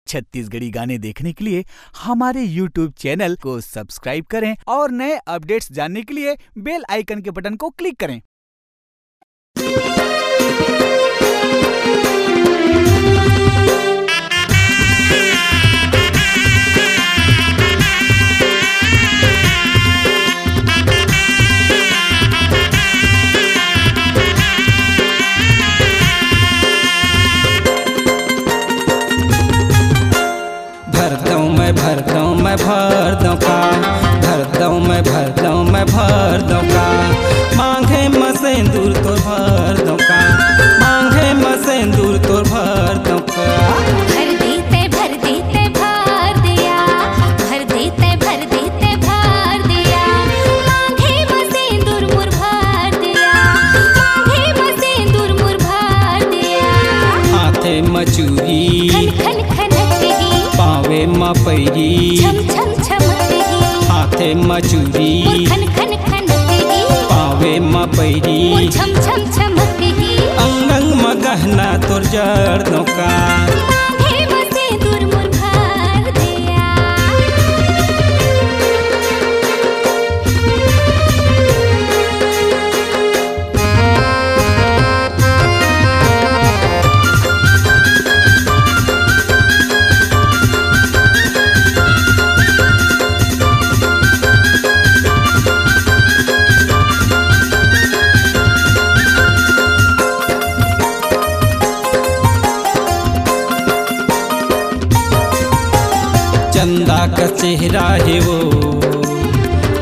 छत्तीसगढ़ी गाने देखने के लिए हमारे YouTube चैनल को सब्सक्राइब करें और नए अपडेट्स जानने के लिए बेल आइकन के बटन को क्लिक करें। भर दऊँ का भर दऊँ का मांगे में सिंदूर तोर भर दऊँ का मांगे में सिंदूर तोर भर दऊँ का। भर देते भर दिया भर देते भर दिया मांगे में सिंदूर मोर भर दिया मांगे में सिंदूर मोर भर दिया। हाथे में चूड़ी खन खनकही पावे में पैरी छम छम छमकही हाथे में चूड़ी खन खनकही पावे में पैरी छम छम छमकही अंग अंग में गहना तोर जड़ दऊँ का मांगे में सिंदूर मोर भर दिया। चंदा का चेहरा है वो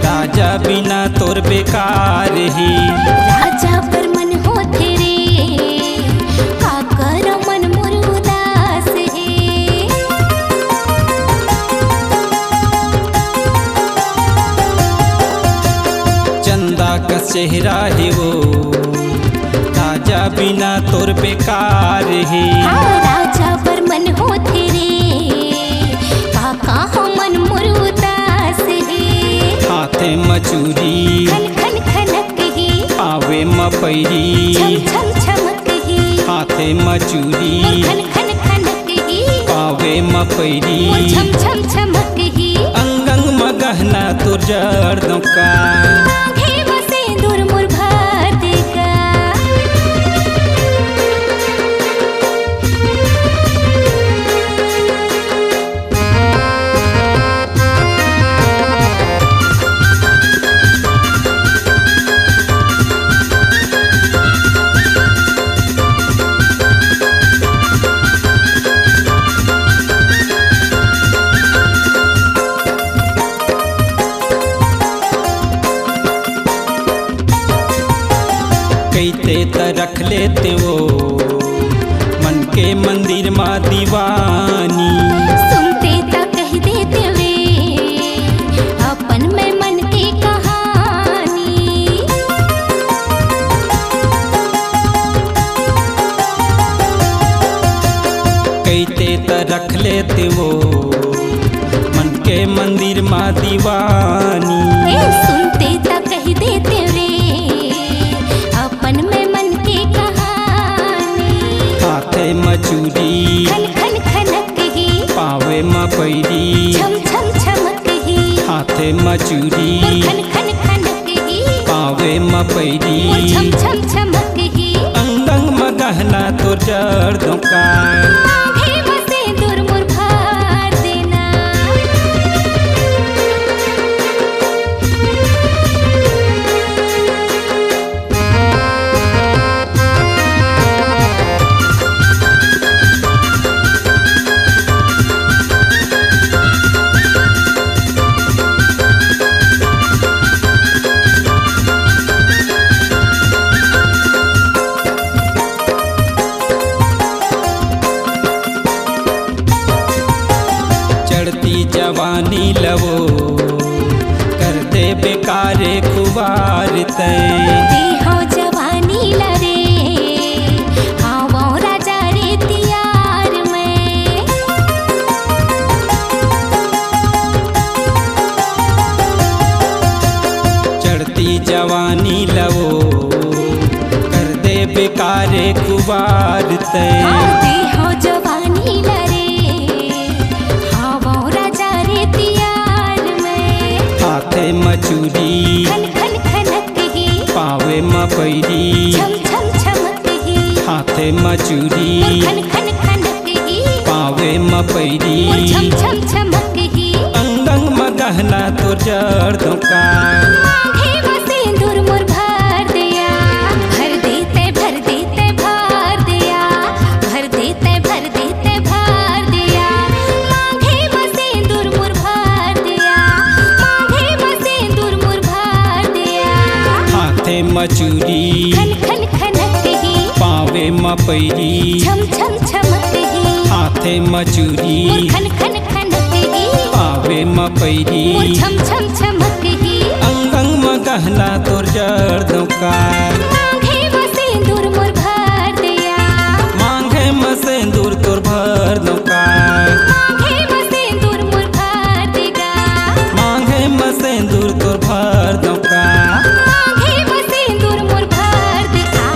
राजा बिना तोर बेकार ही राजा पर मन हो तेरे का कर मन मोर उदास है। चंदा का चेहरा है वो राजा बिना तोर बेकार ही हाँ राजा पर मन हो तेरे का मन मोर उदास है। हाथे में चूड़ी खन खनकही पावे में पैरी छम छम छमकही हाथे में चूड़ी खन खनकही पावे में पैरी छम छम छमकही अंग अंग में गहना तोर जड़ दऊँ का मांगे में सिंदूर मोर भर देगा। कहते त रख लेते वो मन के मंदिर माँ दीवानी सुनते त कह देते वे अपन में मन की कहानी। कहते त रख लेते वो मन के मंदिर माँ दीवानी सुनते त कह देते वे अपन में मन की कहानी। हाथे में चूड़ी खन खनकही पावे में पैरी छम छम छमकही हाथे में चूड़ी खन खनकही पावे में पैरी छम छम छमकही अंग अंग में गहना तोर जड़ दऊँ का मांगे में सिंदूर मोर भर देना। चढ़ती जवानी लवो कर दे बेकारे खुबार देहो जवानी लरे आवो राजा रे तियार में। चढ़ती जवानी लवो कर दे बेकारे खुबार देहो जवानी लरे मचूरी मोर खन खन खनक ही पावे मपैरी मोर छम छम छमक ही अंग अंग म गहना तोर जड़ का मांगे में सिंदूर मोर भर दिया भर देते भर देते भर दिया भर देते भर देते भर दिया मांगे में सिंदूर मोर भर दिया मांगे में सिंदूर मोर भर दिया हाथे मचूरी खन खन खनक ही पावे मपैरी छम छम छमक ही हाथे मचूरी मोर खन खन खनक ही पावे मपैरी मोर छम छम छमक ही अंग अंग म गहना तोर जड़ का मांगे में सिंदूर मोर भर दिया मांगे म सिंदूर तोर भर का मांगे में सिंदूर मोर भर देगा मांगे म सिंदूर तोर भर का मांगे में सिंदूर मोर भर देगा।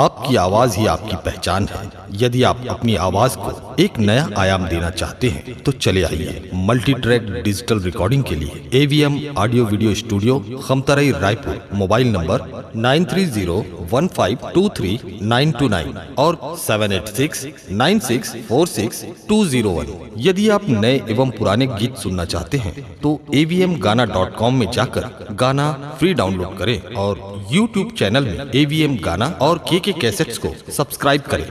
आपकी आवाज ही आपकी पहचान है। यदि आप अपनी आवाज को एक नया आयाम देना चाहते हैं तो चले आइए मल्टी ट्रैक डिजिटल रिकॉर्डिंग के लिए AVM audio video studio Khamtarai Raipur. Mobile number 9301523929 और 7869646201। यदि आप नए एवं पुराने गीत सुनना चाहते हैं तो avmgana.com में जाकर गाना फ्री डाउनलोड करें और YouTube चैनल में AVM गाना और KK कैसेट्स को सब्सक्राइब करें।